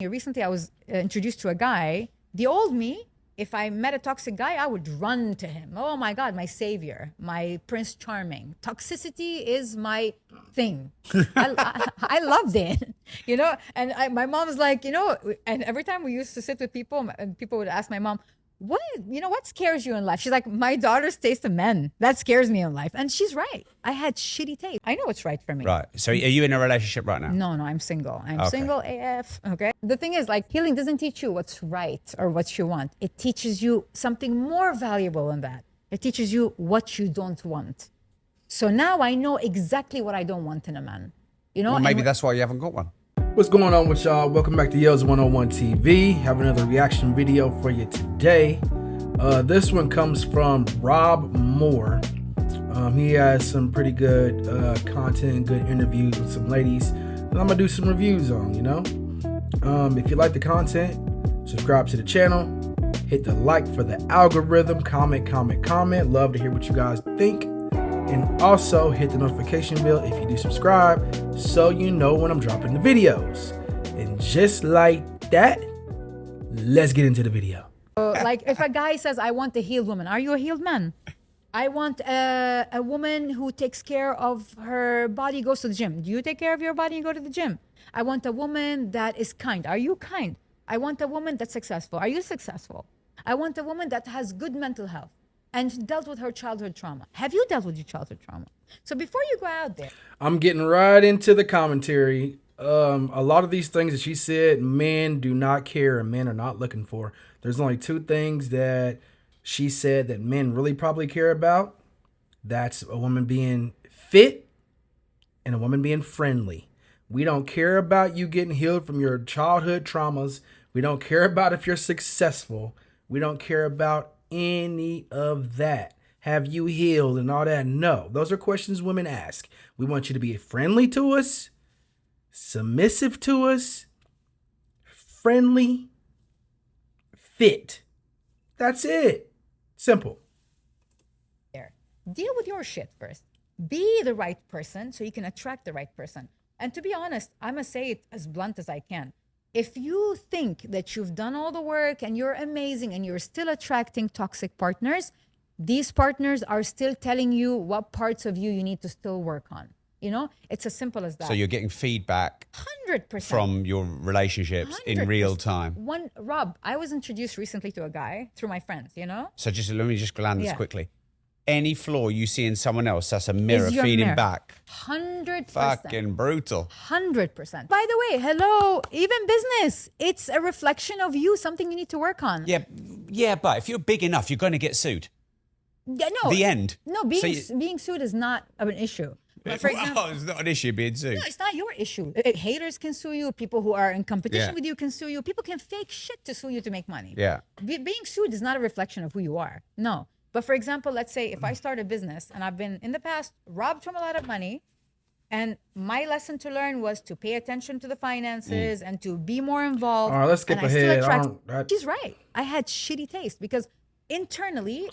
Recently, I was introduced to a guy. The old me, if I met a toxic guy, I would run to him. Oh my God, my savior, my Prince Charming. Toxicity is my thing. I loved it, And my mom was like, and every time we used to sit with people, and people would ask my mom, what scares you in life? She's like, my daughter's taste of men. That scares me in life. And she's right. I had shitty taste. I know what's right for me. Right. So are you in a relationship right now? No, I'm single. I'm single AF. Okay. The thing is, like, healing doesn't teach you what's right or what you want. It teaches you something more valuable than that. It teaches you what you don't want. So now I know exactly what I don't want in a man. Well, maybe that's why you haven't got one. What's going on with y'all? Welcome back to Yells 101 TV. Have another reaction video for you today. This one comes from Rob Moore. He has some pretty good content, good interviews with some ladies that I'm gonna do some reviews on, If you like the content, subscribe to the channel, hit the like for the algorithm, comment. Love to hear what you guys think. And also hit the notification bell if you do subscribe, so you know when I'm dropping the videos. And just like that, let's get into the video. Like, if a guy says, I want a healed woman, are you a healed man? I want a woman who takes care of her body, goes to the gym. Do you take care of your body and go to the gym? I want a woman that is kind. Are you kind? I want a woman that's successful. Are you successful? I want a woman that has good mental health and dealt with her childhood trauma. Have you dealt with your childhood trauma? So before you go out there, I'm getting right into the commentary. A lot of these things that she said, men do not care and men are not looking for. There's only two things that she said that men really probably care about. That's a woman being fit and a woman being friendly. We don't care about you getting healed from your childhood traumas. We don't care about if you're successful. We don't care about any of that. Have you healed and all that? No, those are questions women ask. We want you to be friendly to us, submissive to us, friendly, fit. That's it. Simple. Deal with your shit first. Be the right person so you can attract the right person. And to be honest, I must say it as blunt as I can. If you think that you've done all the work and you're amazing and you're still attracting toxic partners, these partners are still telling you what parts of you need to still work on. It's as simple as that. So you're getting feedback 100% from your relationships 100%. In real time. Rob, I was introduced recently to a guy through my friends, So let me just land this quickly. Any flaw you see in someone else, that's a mirror feeding back. 100%. Fucking brutal. 100%. By the way, hello, even business, it's a reflection of you, something you need to work on. Yeah, but if you're big enough, you're going to get sued. Yeah, no. The end. No, being sued is not an issue. But for example, it's not an issue being sued. No, it's not your issue. Haters can sue you. People who are in competition with you can sue you. People can fake shit to sue you to make money. Yeah. Being sued is not a reflection of who you are. No. But for example, let's say if I start a business and I've been in the past robbed from a lot of money, and my lesson to learn was to pay attention to the finances and to be more involved. All right, let's skip ahead. She's right. I had shitty taste because internally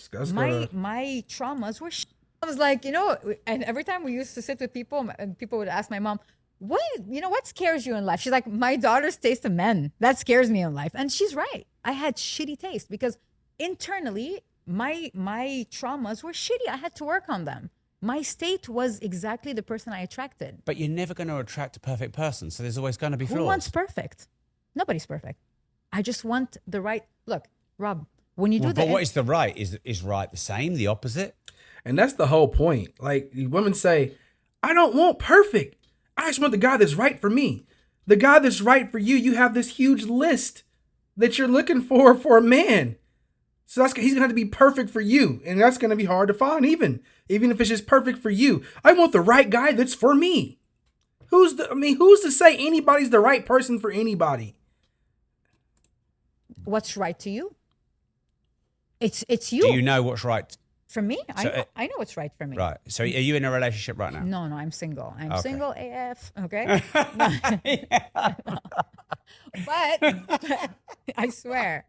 my traumas were shit. I was like, and every time we used to sit with people and people would ask my mom, what scares you in life? She's like, my daughter's taste of men. That scares me in life. And she's right. I had shitty taste because internally my traumas were shitty. I had to work on them. My state was exactly the person I attracted. But you're never going to attract a perfect person, so there's always going to be flaws. Who wants perfect? Nobody's perfect. I just want the right. Look, Rob, when you do that. But what is the right? Is right the same, the opposite? And that's the whole point. Like, women say, I don't want perfect. I just want the guy that's right for me. The guy that's right for you, you have this huge list that you're looking for a man. So he's going to have to be perfect for you. And that's going to be hard to find even if it's just perfect for you. I want the right guy that's for me. Who's to say anybody's the right person for anybody? What's right to you? It's you. Do you know what's right? For me, so, I know what's right for me. Right. So are you in a relationship right now? No, I'm single. I'm single AF. Okay. But I swear.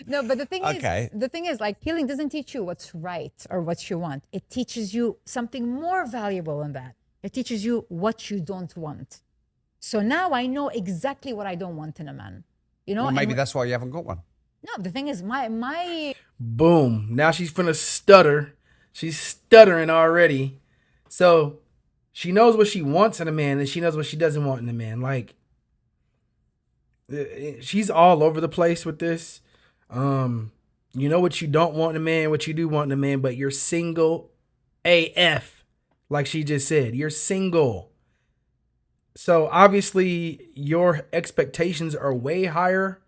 No, but the thing is, like, healing doesn't teach you what's right or what you want. It teaches you something more valuable than that. It teaches you what you don't want. So now I know exactly what I don't want in a man. You know, well, maybe that's why you haven't got one. No, the thing is, my Boom. Now she's finna stutter. She's stuttering already. So she knows what she wants in a man and she knows what she doesn't want in a man. Like, she's all over the place with this. You know what you don't want in a man, what you do want in a man, but you're single AF. Like she just said, you're single. So obviously your expectations are way higher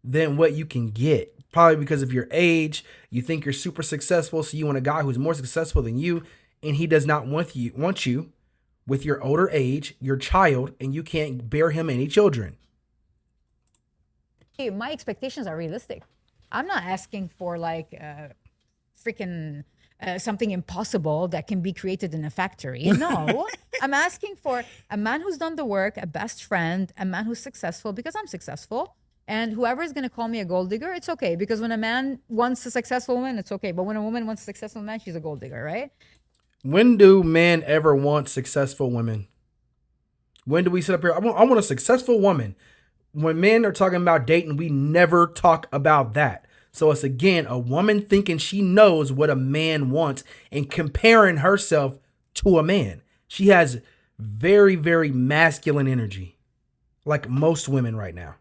than what you can get. Probably because of your age, you think you're super successful, so you want a guy who's more successful than you, and he does not want you with your older age, your child, and you can't bear him any children. My expectations are realistic. I'm not asking for like freaking something impossible that can be created in a factory. No, I'm asking for a man who's done the work, a best friend, a man who's successful because I'm successful. And whoever is going to call me a gold digger, it's okay. Because when a man wants a successful woman, it's okay. But when a woman wants a successful man, she's a gold digger, right? When do men ever want successful women? When do we sit up here? I want a successful woman. When men are talking about dating, we never talk about that. So it's again a woman thinking she knows what a man wants and comparing herself to a man. She has very, very masculine energy, like most women right now.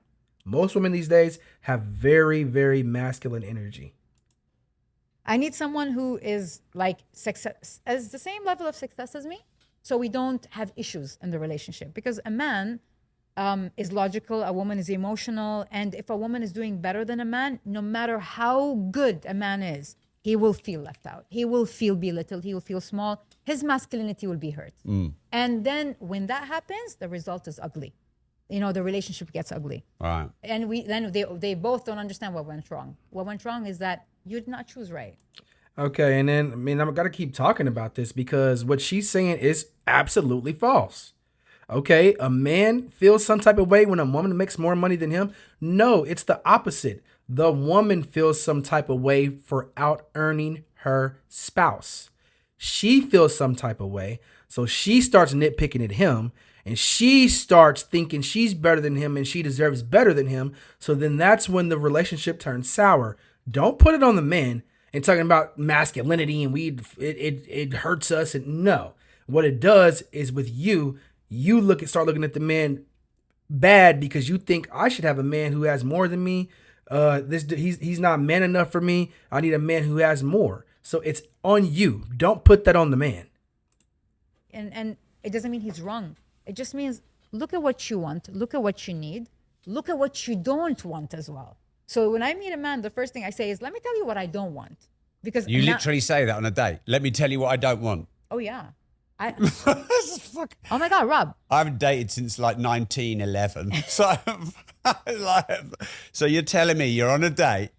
Most women these days have very, very masculine energy. I need someone who is like success, as the same level of success as me, so we don't have issues in the relationship. Because a man is logical, a woman is emotional, and if a woman is doing better than a man, no matter how good a man is, he will feel left out. He will feel belittled. He will feel small. His masculinity will be hurt. And then when that happens, the result is ugly. You know, the relationship gets ugly. Right. And they both don't understand what went wrong. What went wrong is that you did not choose right. Okay, and then I'm gonna keep talking about this because what she's saying is absolutely false. Okay, a man feels some type of way when a woman makes more money than him. No, it's the opposite. The woman feels some type of way for out earning her spouse. She feels some type of way, so she starts nitpicking at him. And she starts thinking she's better than him and she deserves better than him. So then that's when the relationship turns sour. Don't put it on the men and talking about masculinity and it hurts us. And no, what it does is with you start looking at the man bad because you think I should have a man who has more than me. He's not man enough for me. I need a man who has more. So it's on you. Don't put that on the man. And it doesn't mean he's wrong. It just means look at what you want, look at what you need, look at what you don't want as well. So when I meet a man, the first thing I say is, let me tell you what I don't want. Because you literally say that on a date. Let me tell you what I don't want. Oh, yeah. Oh, my God, Rob. I haven't dated since like 1911. So you're telling me you're on a date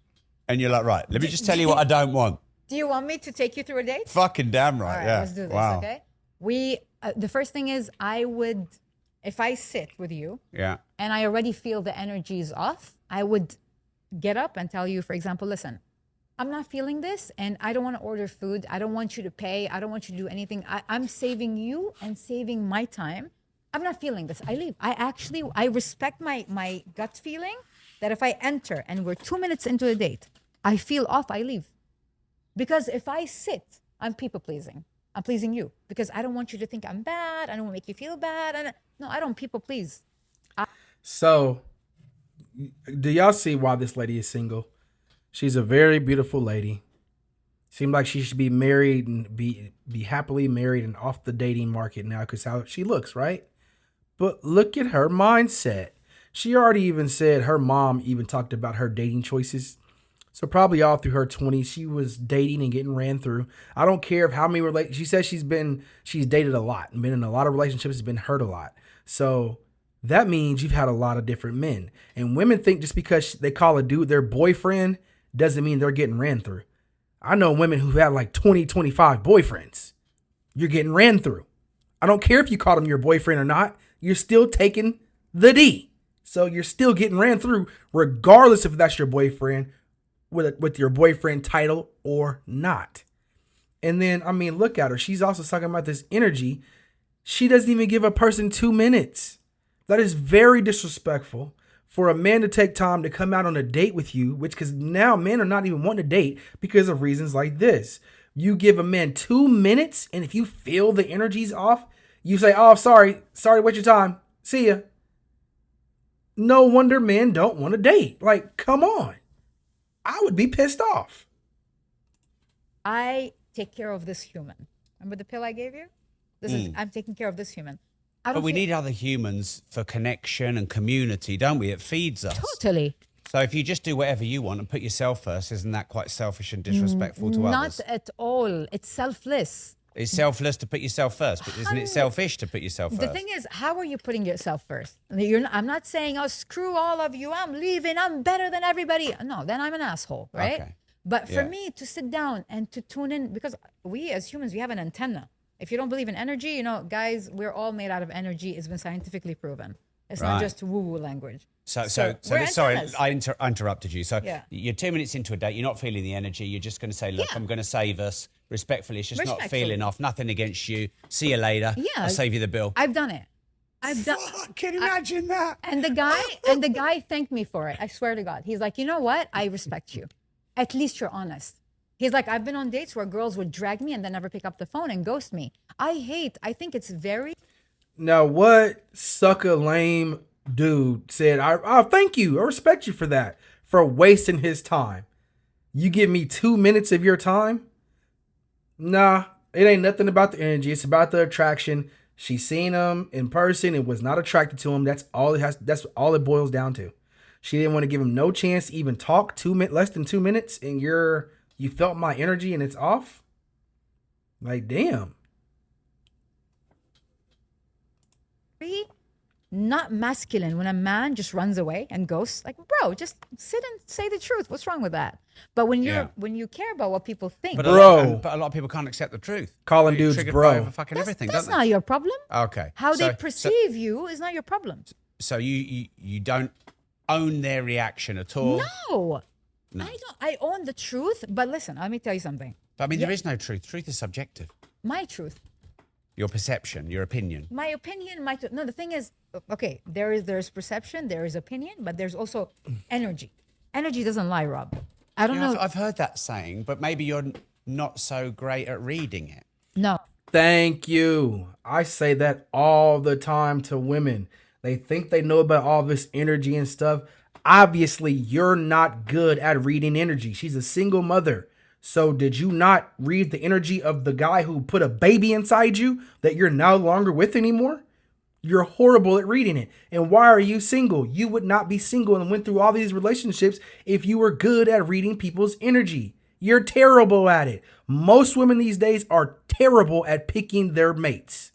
and you're like, right, let me just tell you what I don't want. Do you want me to take you through a date? Fucking damn right, yeah. Let's do this, wow. Okay? The first thing is I would, if I sit with you and I already feel the energy is off, I would get up and tell you, for example, listen, I'm not feeling this and I don't want to order food. I don't want you to pay. I don't want you to do anything. I'm saving you and saving my time. I'm not feeling this. I leave. I respect my gut feeling that if I enter and we're 2 minutes into a date, I feel off, I leave. Because if I sit, I'm people pleasing. I'm pleasing you because I don't want you to think I'm bad. I don't want to make you feel bad. No, I don't people please. So, do y'all see why this lady is single? She's a very beautiful lady. Seems like she should be married and be happily married and off the dating market now because how she looks, right? But look at her mindset. She already even said her mom even talked about her dating choices. So probably all through her 20s, she was dating and getting ran through. I don't care how many she says she's dated a lot and been in a lot of relationships, has been hurt a lot. So that means you've had a lot of different men. And women think just because they call a dude their boyfriend doesn't mean they're getting ran through. I know women who've had like 20, 25 boyfriends. You're getting ran through. I don't care if you call them your boyfriend or not. You're still taking the D. So you're still getting ran through regardless if that's your boyfriend with your boyfriend title or not. And then, I mean, look at her. She's also talking about this energy. She doesn't even give a person 2 minutes. That is very disrespectful for a man to take time to come out on a date with you, which because now men are not even wanting to date because of reasons like this. You give a man 2 minutes, and if you feel the energy's off, you say, "Oh, sorry, waste your time. See ya." No wonder men don't want to date. Like, come on. I would be pissed off. I take care of this human. Remember the pill I gave you? I'm taking care of this human. But we need other humans for connection and community, don't we? It feeds us. Totally. So if you just do whatever you want and put yourself first, isn't that quite selfish and disrespectful to others? Not at all. It's selfless. It's selfless to put yourself first, but isn't it selfish to put yourself first? The thing is, how are you putting yourself first? I'm not saying, "Oh, screw all of you. I'm leaving. I'm better than everybody." No, then I'm an asshole, right? Okay. But for me to sit down and to tune in, because we as humans, we have an antenna. If you don't believe in energy, guys, we're all made out of energy. It's been scientifically proven. It's not just woo-woo language. So sorry, I interrupted you. So you're 2 minutes into a date. You're not feeling the energy. You're just going to say, "Look, I'm going to save us respectfully. It's just not feeling off. Nothing against you. See you later. I'll save you the bill." I've done it. Can you imagine that? And the guy thanked me for it. I swear to God. He's like, "You know what? I respect you. At least you're honest." He's like, "I've been on dates where girls would drag me and then never pick up the phone and ghost me. I think it's very." Now, what sucker lame dude said, I thank you. I respect you for that, for wasting his time. You give me 2 minutes of your time? Nah, it ain't nothing about the energy. It's about the attraction. She seen him in person and was not attracted to him. That's all it boils down to. She didn't want to give him no chance to even talk. Less than 2 minutes, and you felt my energy and it's off? Like, damn. Not masculine when a man just runs away and ghosts. Like, bro, just sit and say the truth. What's wrong with that? But when you care about what people think, but a lot of people can't accept the truth. Calling dudes bro. Over fucking everything. That's not your problem. Okay. How they perceive you is not your problem. So you don't own their reaction at all. No. I don't. I own the truth. But listen, let me tell you something. But I mean, there is no truth. Truth is subjective. My truth. Your perception, your opinion. My opinion, no, the thing is, okay, there's perception, there is opinion, but there's also energy. Energy doesn't lie, Rob. I don't know. I've heard that saying, but maybe you're not so great at reading it. No. Thank you. I say that all the time to women. They think they know about all this energy and stuff. Obviously, you're not good at reading energy. She's a single mother. So did you not read the energy of the guy who put a baby inside you that you're no longer with anymore? You're horrible at reading it. And why are you single? You would not be single and went through all these relationships if you were good at reading people's energy. You're terrible at it. Most women these days are terrible at picking their mates.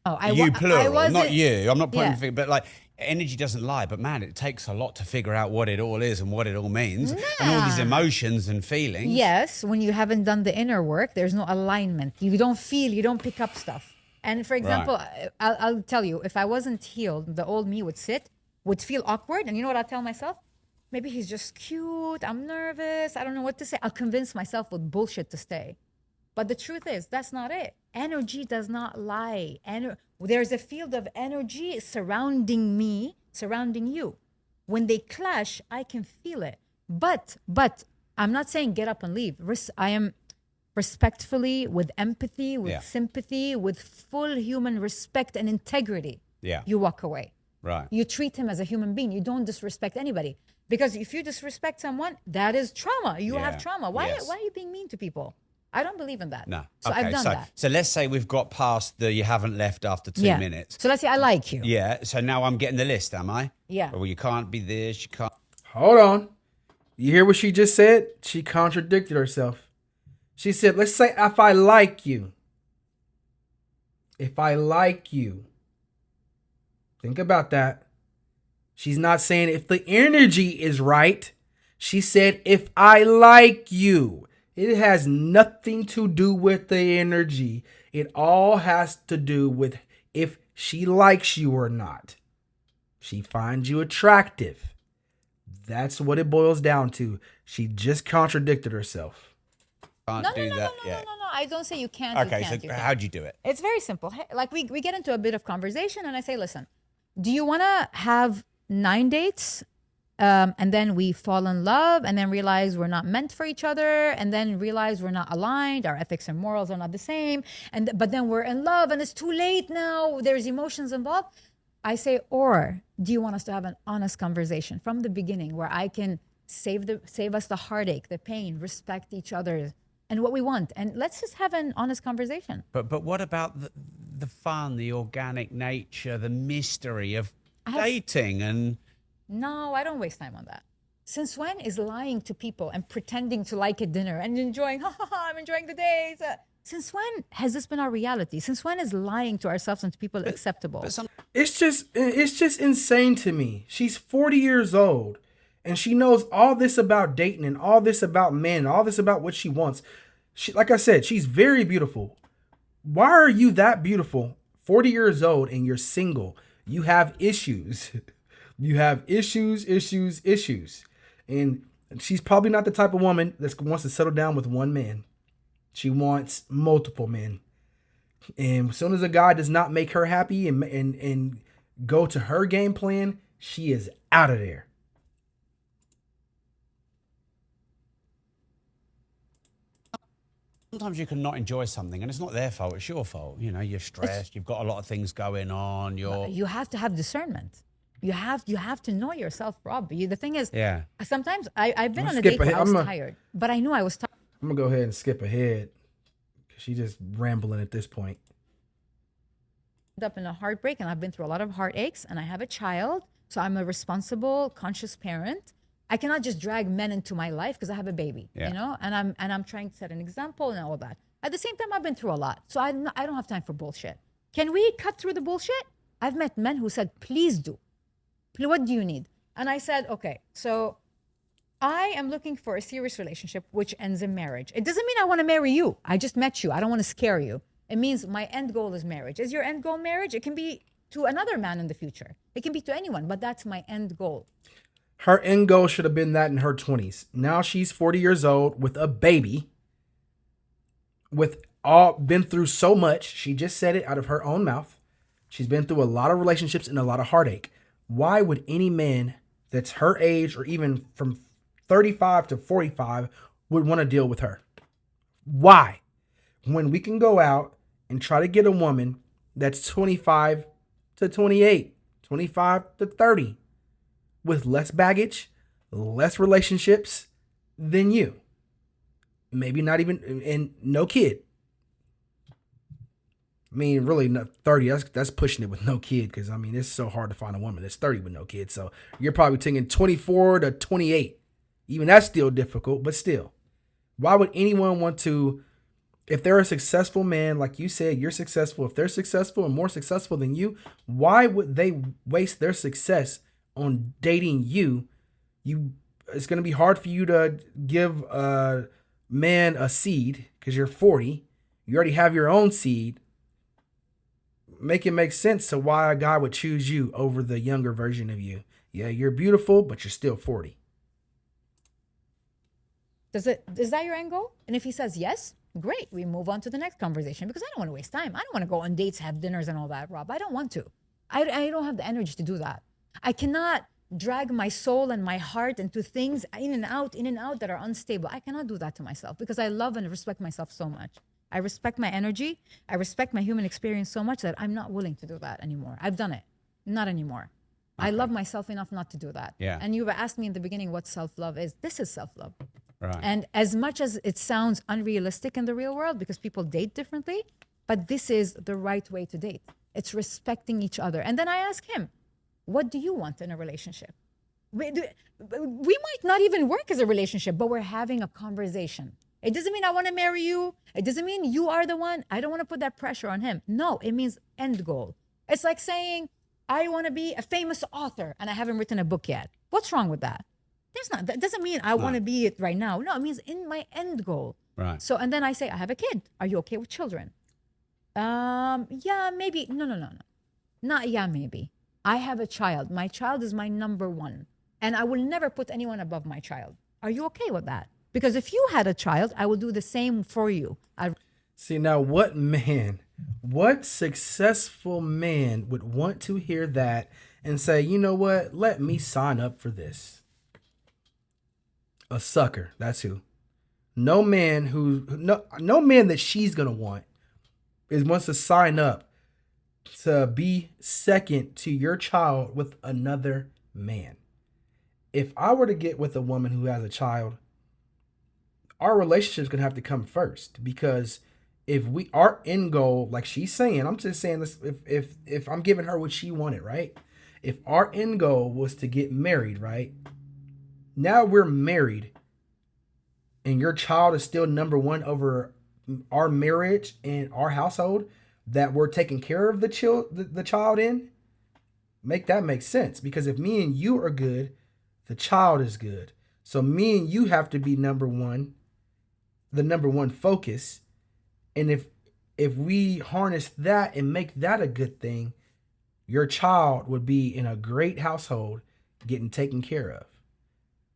Oh, you plural, not you. I'm not pointing, but like, energy doesn't lie, but man, it takes a lot to figure out what it all is and what it all means, and all these emotions and feelings. Yes, when you haven't done the inner work, there's no alignment. You don't feel, you don't pick up stuff. And for example, I'll tell you, if I wasn't healed, the old me would feel awkward, and you know what I'll tell myself? Maybe he's just cute, I'm nervous, I don't know what to say. I'll convince myself with bullshit to stay. But the truth is, that's not it. Energy does not lie. There's a field of energy surrounding me, surrounding you. When they clash, I can feel it. But I'm not saying get up and leave. I am respectfully, with empathy, with sympathy, with full human respect and integrity. Yeah. You walk away. Right. You treat him as a human being. You don't disrespect anybody. Because if you disrespect someone, that is trauma. You have trauma. Why are you being mean to people? I don't believe in that. No. So I've done that. So let's say we've got past the you haven't left after 2 minutes. So let's say I like you. Yeah. So now I'm getting the list, am I? Yeah. Well, you can't be this, you can't. Hold on. You hear what she just said? She contradicted herself. She said, let's say if I like you. If I like you. Think about that. She's not saying if the energy is right. She said, if I like you. It has nothing to do with the energy. It all has to do with if she likes you or not. She finds you attractive. That's what it boils down to. She just contradicted herself. No. I don't say you can't. Okay, so how'd you do it? It's very simple. Like we get into a bit of conversation and I say, listen, Do you want to have 9 dates? And then we fall in love and then realize we're not meant for each other, and then realize we're not aligned, our ethics and morals are not the same, but then we're in love and it's too late now, there's emotions involved. I say, or do you want us to have an honest conversation from the beginning where I can save us the heartache, the pain, respect each other and what we want, and let's just have an honest conversation. But what about the fun, the organic nature, the mystery of dating? And no, I don't waste time on that. Since when is lying to people and pretending to like a dinner and enjoying, I'm enjoying the days? Since when has this been our reality? Since when is lying to ourselves and to people acceptable? It's just insane to me. She's 40 years old and she knows all this about dating and all this about men and all this about what she wants. Like I said, she's very beautiful. Why are you that beautiful, 40 years old, and you're single? You have issues. You have issues. And she's probably not the type of woman that wants to settle down with one man. She wants multiple men. And as soon as a guy does not make her happy and go to her game plan, she is out of there. Sometimes you can not enjoy something and it's not their fault, it's your fault. You know, you're stressed, you've got a lot of things going on. You have to have discernment. You have to know yourself, Rob. The thing is, sometimes I've been on a date where I was tired, but I knew I was tired. I'm going to go ahead and skip ahead because she's just rambling at this point. Up in a heartbreak, and I've been through a lot of heartaches, and I have a child, so I'm a responsible, conscious parent. I cannot just drag men into my life because I have a baby, you know, and I'm trying to set an example and all that. At the same time, I've been through a lot, so I don't have time for bullshit. Can we cut through the bullshit? I've met men who said, please do. What do you need? And I said, okay, so I am looking for a serious relationship which ends in marriage. It doesn't mean I want to marry you. I just met you. I don't want to scare you. It means my end goal is marriage. Is your end goal marriage? It can be to another man in the future. It can be to anyone, but that's my end goal. Her end goal should have been that in her 20s. Now she's 40 years old with a baby, been through so much. She just said it out of her own mouth. She's been through a lot of relationships and a lot of heartache. Why would any man that's her age or even from 35 to 45 would want to deal with her? Why? When we can go out and try to get a woman that's 25 to 28, 25 to 30 with less baggage, less relationships than you. Maybe not even, and no kid. I mean, really, 30, that's pushing it with no kid because, I mean, it's so hard to find a woman that's 30 with no kid. So you're probably thinking 24 to 28. Even that's still difficult, but still. Why would anyone want to, if they're a successful man, like you said, you're successful. If they're successful and more successful than you, why would they waste their success on dating you? It's going to be hard for you to give a man a seed because you're 40. You already have your own seed. Make it make sense to why a guy would choose you over the younger version of you. Yeah, you're beautiful, but you're still 40. Is that your end goal? And if he says yes, great. We move on to the next conversation because I don't want to waste time. I don't want to go on dates, have dinners and all that, Rob. I don't want to. I don't have the energy to do that. I cannot drag my soul and my heart into things in and out that are unstable. I cannot do that to myself because I love and respect myself so much. I respect my energy. I respect my human experience so much that I'm not willing to do that anymore. I've done it. Not anymore. Okay. I love myself enough not to do that. Yeah. And you asked me in the beginning what self-love is. This is self-love. Right. And as much as it sounds unrealistic in the real world because people date differently, but this is the right way to date. It's respecting each other. And then I ask him, what do you want in a relationship? We might not even work as a relationship, but we're having a conversation. It doesn't mean I want to marry you. It doesn't mean you are the one. I don't want to put that pressure on him. No, it means end goal. It's like saying, I want to be a famous author and I haven't written a book yet. What's wrong with that? That doesn't mean I want to be it right now. No, it means in my end goal. Right. So, and then I say, I have a kid. Are you okay with children? Yeah, maybe. No. Not yeah, maybe. I have a child. My child is my number one. And I will never put anyone above my child. Are you okay with that? Because if you had a child, I will do the same for you. See, now what man What successful man would want to hear that and say, you know what? Let me sign up for this. A sucker. That's who. No man that she's gonna want wants to sign up to be second to your child with another man. If I were to get with a woman who has a child, our relationship's gonna have to come first, because if our end goal, like she's saying, I'm just saying this, if I'm giving her what she wanted, right? If our end goal was to get married, right? Now we're married and your child is still number one over our marriage and our household that we're taking care of the child in, make that make sense. Because if me and you are good, the child is good. So me and you have to be number one, the number one focus. And if we harness that and make that a good thing, your child would be in a great household getting taken care of.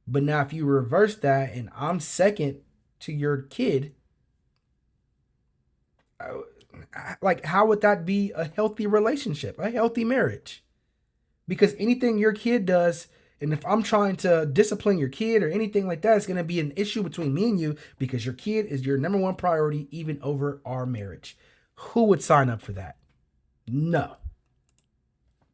But now if you reverse that and I'm second to your kid, like, how would that be a healthy relationship, a healthy marriage? Because anything your kid does, and if I'm trying to discipline your kid or anything like that, it's going to be an issue between me and you, because your kid is your number one priority, even over our marriage. Who would sign up for that? No.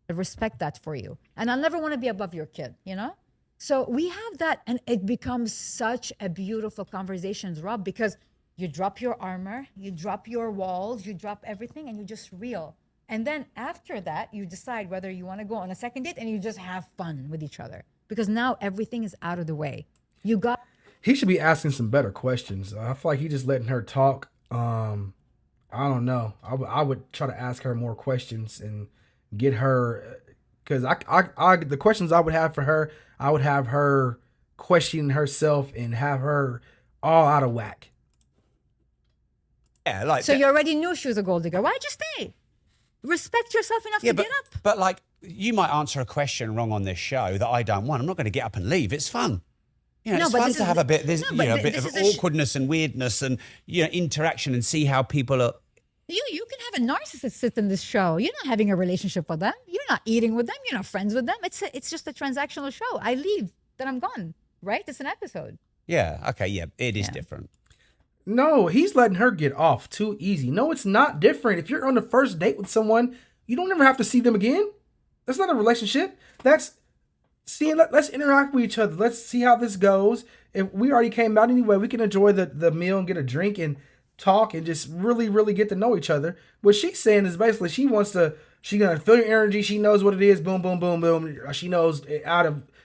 I respect that for you. And I'll never want to be above your kid, you know? So we have that, and it becomes such a beautiful conversation, Rob, because you drop your armor, you drop your walls, you drop everything, and you just reel. And then after that, you decide whether you want to go on a second date, and you just have fun with each other, because now everything is out of the way. He should be asking some better questions. I feel like he's just letting her talk. I don't know. I would try to ask her more questions and get her, because the questions I would have for her, I would have her questioning herself and have her all out of whack. Yeah, like so you already knew she was a gold digger. Why'd you stay? Respect yourself enough to get up. But like, you might answer a question wrong on this show that I don't want. I'm not going to get up and leave. It's fun. You know, it's fun to have a bit of awkwardness and weirdness and interaction and see how people are. You can have a narcissist sit in this show. You're not having a relationship with them. You're not eating with them. You're not friends with them. It's just a transactional show. I leave, then I'm gone. Right? It's an episode. Yeah. Okay. Yeah. It is different. No, he's letting her get off too easy. No, it's not different. If you're on the first date with someone, you don't ever have to see them again. That's not a relationship. That's seeing. Let's interact with each other. Let's see how this goes. If we already came out anyway, we can enjoy the meal and get a drink and talk and just really, really get to know each other. What she's saying is basically she's gonna feel your energy. She knows what it is. Boom, boom, boom, boom. She knows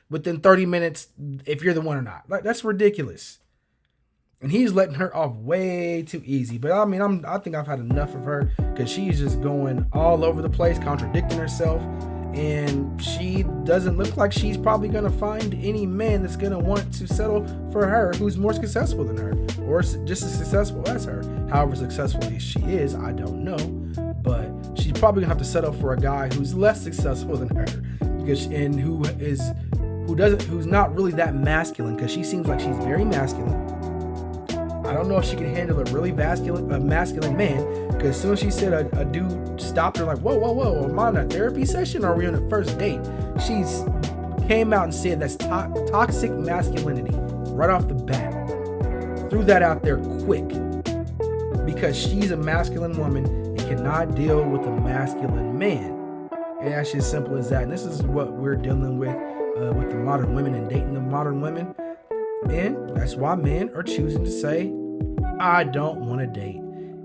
within 30 minutes if you're the one or not. Like, that's ridiculous. And he's letting her off way too easy. But I mean, I think I've had enough of her, because she's just going all over the place, contradicting herself. And she doesn't look like she's probably going to find any man that's going to want to settle for her who's more successful than her or just as successful as her. However successful she is, I don't know. But she's probably going to have to settle for a guy who's less successful than her, who's not really that masculine, because she seems like she's very masculine. I don't know if she can handle a really masculine man, because as soon as she said a dude stopped her like, whoa, am I on a therapy session or are we on a first date? She's came out and said that's toxic masculinity right off the bat. Threw that out there quick, because she's a masculine woman and cannot deal with a masculine man. And that's just simple as that. And this is what we're dealing with the modern women and dating the modern women. And that's why men are choosing to say, I don't want to date.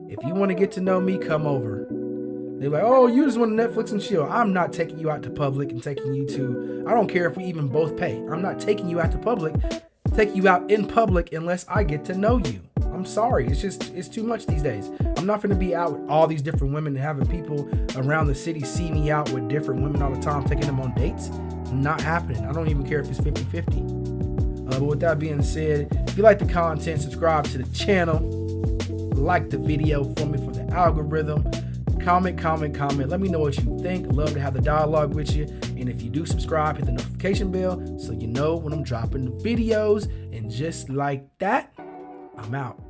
If you want to get to know me, come over. They're like, oh, you just want to Netflix and chill. I'm not taking you out to public and taking you to, I don't care if we even both pay. I'm not taking you out to public, taking you out in public unless I get to know you. I'm sorry. It's too much these days. I'm not going to be out with all these different women and having people around the city see me out with different women all the time, taking them on dates. Not happening. I don't even care if it's 50-50. But with that being said, if you like the content, subscribe to the channel, like the video for me for the algorithm, comment. Let me know what you think. Love to have the dialogue with you. And if you do subscribe, hit the notification bell so you know when I'm dropping the videos. And just like that, I'm out.